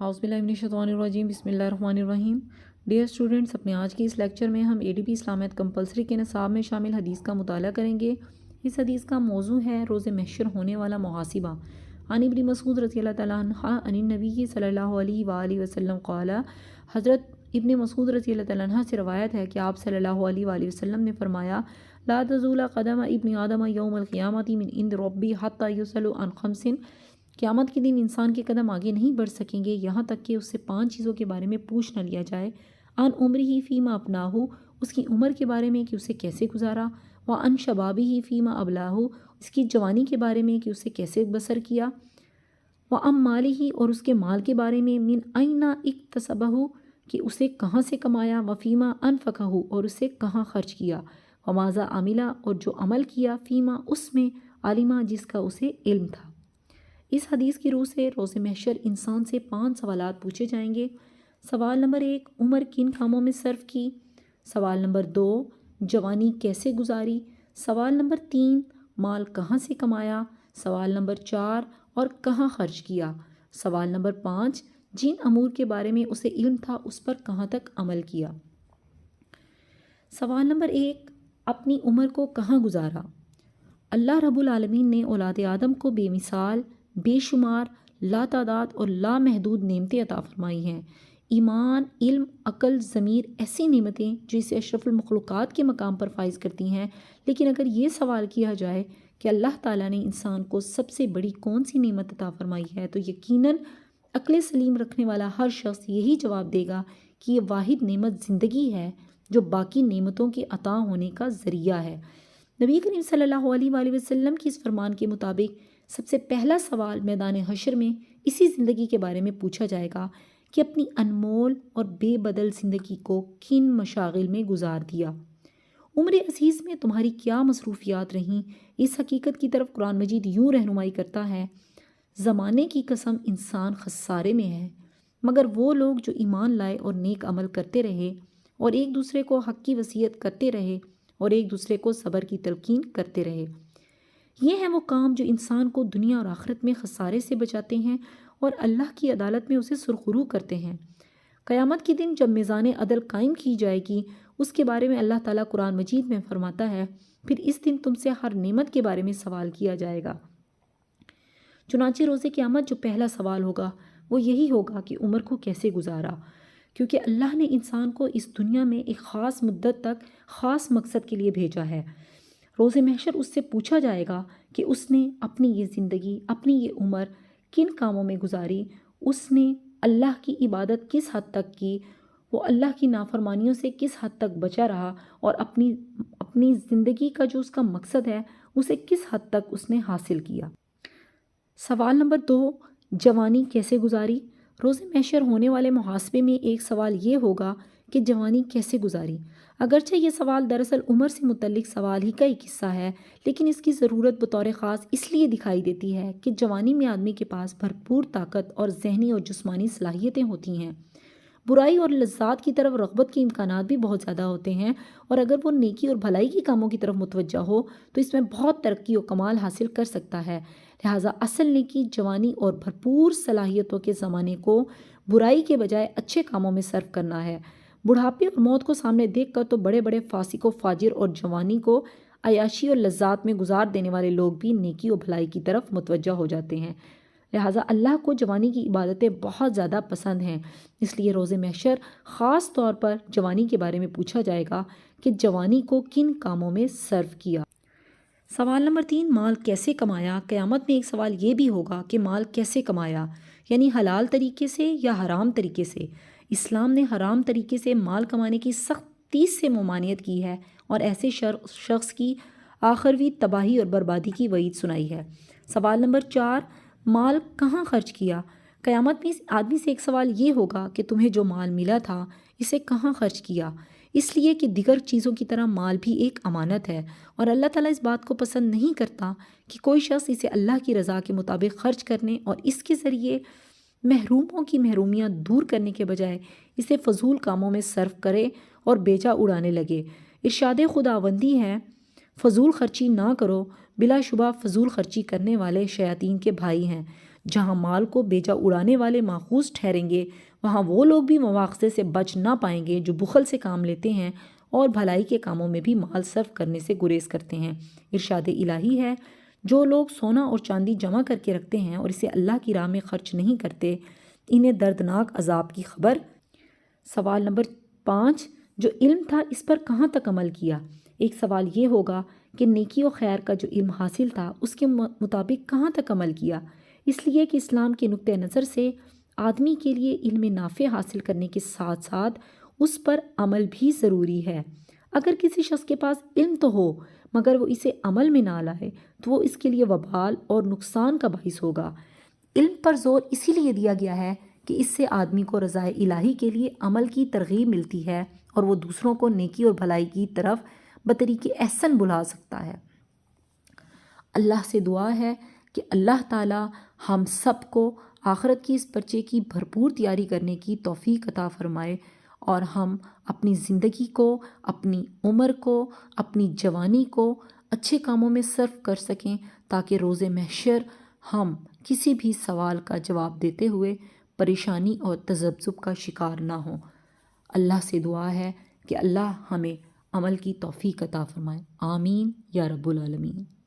اعوذ باللہ من الشیطان الرجیم بسم اللہ الرحمن الرحیم۔ ڈیئر اسٹوڈنٹس، اپنے آج کی اس لیکچر میں ہم ADP اسلامیت کمپلسری کے نصاب میں شامل حدیث کا مطالعہ کریں گے۔ اس حدیث کا موضوع ہے روز محشر ہونے والا محاسبہ۔ عن ابن مسعود رضی اللہ تعالیٰ عنہ عن النبی صلی اللہ علیہ وآلہ وسلم قال، حضرت ابن مسعود رضی اللہ تعالیٰ عنہ سے روایت ہے کہ آپ صلی اللہ علیہ وآلہ وسلم نے فرمایا، لا تزول قدم ابن آدم یوم القیامۃ من عند ربی حتی یسأل عن خمس، قیامت کے دن انسان کے قدم آگے نہیں بڑھ سکیں گے یہاں تک کہ اس سے 5 چیزوں کے بارے میں پوچھ نہ لیا جائے۔ عن عمرہ فیما افناہ، اس کی عمر کے بارے میں کہ اسے کیسے گزارا، وعن شبابہ فیما ابلاہ، اس کی جوانی کے بارے میں کہ اسے کیسے بسر کیا، وعن مالہ، اور اس کے مال کے بارے میں من این اکتسبہ، کہ اسے کہاں سے کمایا، وفیما انفقہ، اور اسے کہاں خرچ کیا، وماذا عملا، اور جو عمل کیا، فیما، اس میں، علما، جس کا اسے علم تھا۔ اس حدیث کی روح سے روز محشر انسان سے 5 سوالات پوچھے جائیں گے۔ سوال نمبر 1، عمر کن کاموں میں صرف کی۔ سوال نمبر 2، جوانی کیسے گزاری۔ سوال نمبر 3، مال کہاں سے کمایا۔ سوال نمبر 4، اور کہاں خرچ کیا۔ سوال نمبر 5، جن امور کے بارے میں اسے علم تھا اس پر کہاں تک عمل کیا۔ سوال نمبر 1، اپنی عمر کو کہاں گزارا۔ اللہ رب العالمین نے اولاد آدم کو بے مثال، بے شمار، لا تعداد اور لامحدود نعمتیں عطا فرمائی ہیں۔ ایمان، علم، عقل، ضمیر، ایسی نعمتیں جو اسے اشرف المخلوقات کے مقام پر فائز کرتی ہیں۔ لیکن اگر یہ سوال کیا جائے کہ اللہ تعالیٰ نے انسان کو سب سے بڑی کون سی نعمت عطا فرمائی ہے، تو یقیناً عقل سلیم رکھنے والا ہر شخص یہی جواب دے گا کہ یہ واحد نعمت زندگی ہے جو باقی نعمتوں کے عطا ہونے کا ذریعہ ہے۔ نبی کریم صلی اللہ علیہ وآلہ وسلم کی اس فرمان کے مطابق سب سے پہلا سوال میدان حشر میں اسی زندگی کے بارے میں پوچھا جائے گا کہ اپنی انمول اور بے بدل زندگی کو کن مشاغل میں گزار دیا۔ عمر عزیز میں تمہاری کیا مصروفیات رہیں۔ اس حقیقت کی طرف قرآن مجید یوں رہنمائی کرتا ہے، زمانے کی قسم انسان خسارے میں ہے، مگر وہ لوگ جو ایمان لائے اور نیک عمل کرتے رہے اور ایک دوسرے کو حق کی وصیت کرتے رہے اور ایک دوسرے کو صبر کی تلقین کرتے رہے۔ یہ ہیں وہ کام جو انسان کو دنیا اور آخرت میں خسارے سے بچاتے ہیں اور اللہ کی عدالت میں اسے سرخرو کرتے ہیں۔ قیامت کے دن جب میزان عدل قائم کی جائے گی، اس کے بارے میں اللہ تعالیٰ قرآن مجید میں فرماتا ہے، پھر اس دن تم سے ہر نعمت کے بارے میں سوال کیا جائے گا۔ چنانچہ روز قیامت جو پہلا سوال ہوگا وہ یہی ہوگا کہ عمر کو کیسے گزارا، کیونکہ اللہ نے انسان کو اس دنیا میں ایک خاص مدت تک خاص مقصد کے لیے بھیجا ہے۔ روز محشر اس سے پوچھا جائے گا کہ اس نے اپنی یہ زندگی، اپنی یہ عمر کن کاموں میں گزاری، اس نے اللہ کی عبادت کس حد تک کی، وہ اللہ کی نافرمانیوں سے کس حد تک بچا رہا، اور اپنی زندگی کا جو اس کا مقصد ہے اسے کس حد تک اس نے حاصل کیا۔ سوال نمبر 2، جوانی کیسے گزاری۔ روز محشر ہونے والے محاسبے میں ایک سوال یہ ہوگا کہ جوانی کیسے گزاری۔ اگرچہ یہ سوال دراصل عمر سے متعلق سوال ہی کا ایک حصہ ہے، لیکن اس کی ضرورت بطور خاص اس لیے دکھائی دیتی ہے کہ جوانی میں آدمی کے پاس بھرپور طاقت اور ذہنی اور جسمانی صلاحیتیں ہوتی ہیں۔ برائی اور لذات کی طرف رغبت کے امکانات بھی بہت زیادہ ہوتے ہیں، اور اگر وہ نیکی اور بھلائی کے کاموں کی طرف متوجہ ہو تو اس میں بہت ترقی و کمال حاصل کر سکتا ہے۔ لہٰذا اصل نیکی جوانی اور بھرپور صلاحیتوں کے زمانے کو برائی کے بجائے اچھے کاموں میں صرف کرنا ہے۔ بڑھاپے اور موت کو سامنے دیکھ کر تو بڑے بڑے فاسق و فاجر اور جوانی کو عیاشی اور لذات میں گزار دینے والے لوگ بھی نیکی و بھلائی کی طرف متوجہ ہو جاتے ہیں۔ لہٰذا اللہ کو جوانی کی عبادتیں بہت زیادہ پسند ہیں، اس لیے روز محشر خاص طور پر جوانی کے بارے میں پوچھا جائے گا کہ جوانی کو کن کاموں میں صرف کیا۔ سوال نمبر 3، مال کیسے کمایا۔ قیامت میں ایک سوال یہ بھی ہوگا کہ مال کیسے کمایا، یعنی حلال طریقے سے یا حرام طریقے سے۔ اسلام نے حرام طریقے سے مال کمانے کی سختی سے ممانعت کی ہے اور ایسے شخص کی آخروی تباہی اور بربادی کی وعید سنائی ہے۔ سوال نمبر 4، مال کہاں خرچ کیا۔ قیامت میں آدمی سے ایک سوال یہ ہوگا کہ تمہیں جو مال ملا تھا اسے کہاں خرچ کیا، اس لیے کہ دیگر چیزوں کی طرح مال بھی ایک امانت ہے، اور اللہ تعالیٰ اس بات کو پسند نہیں کرتا کہ کوئی شخص اسے اللہ کی رضا کے مطابق خرچ کرنے اور اس کے ذریعے محروموں کی محرومیاں دور کرنے کے بجائے اسے فضول کاموں میں صرف کرے اور بیچا اڑانے لگے۔ ارشاد خداوندی ہے، فضول خرچی نہ کرو، بلا شبہ فضول خرچی کرنے والے شیاطین کے بھائی ہیں۔ جہاں مال کو بیجا اڑانے والے ماخوذ ٹھہریں گے وہاں وہ لوگ بھی مواخذے سے بچ نہ پائیں گے جو بخل سے کام لیتے ہیں اور بھلائی کے کاموں میں بھی مال صرف کرنے سے گریز کرتے ہیں۔ ارشاد الہی ہے، جو لوگ سونا اور چاندی جمع کر کے رکھتے ہیں اور اسے اللہ کی راہ میں خرچ نہیں کرتے، انہیں دردناک عذاب کی خبر۔ سوال نمبر 5، جو علم تھا اس پر کہاں تک عمل کیا؟ ایک سوال یہ ہوگا کہ نیکی و خیر کا جو علم حاصل تھا اس کے مطابق کہاں تک عمل کیا؟ اس لیے کہ اسلام کے نقطہ نظر سے آدمی کے لیے علم نافع حاصل کرنے کے ساتھ ساتھ اس پر عمل بھی ضروری ہے۔ اگر کسی شخص کے پاس علم تو ہو مگر وہ اسے عمل میں نہ لائے تو وہ اس کے لیے وبال اور نقصان کا باعث ہوگا۔ علم پر زور اسی لیے دیا گیا ہے کہ اس سے آدمی کو رضائے الہی کے لیے عمل کی ترغیب ملتی ہے اور وہ دوسروں کو نیکی اور بھلائی کی طرف بطریق احسن بلا سکتا ہے۔ اللہ سے دعا ہے کہ اللہ تعالی ہم سب کو آخرت کی اس پرچے کی بھرپور تیاری کرنے کی توفیق عطا فرمائے اور ہم اپنی زندگی کو، اپنی عمر کو، اپنی جوانی کو اچھے کاموں میں صرف کر سکیں تاکہ روز محشر ہم کسی بھی سوال کا جواب دیتے ہوئے پریشانی اور تذبذب کا شکار نہ ہوں۔ اللہ سے دعا ہے کہ اللہ ہمیں عمل کی توفیق عطا فرمائے۔ آمین یا رب العالمین۔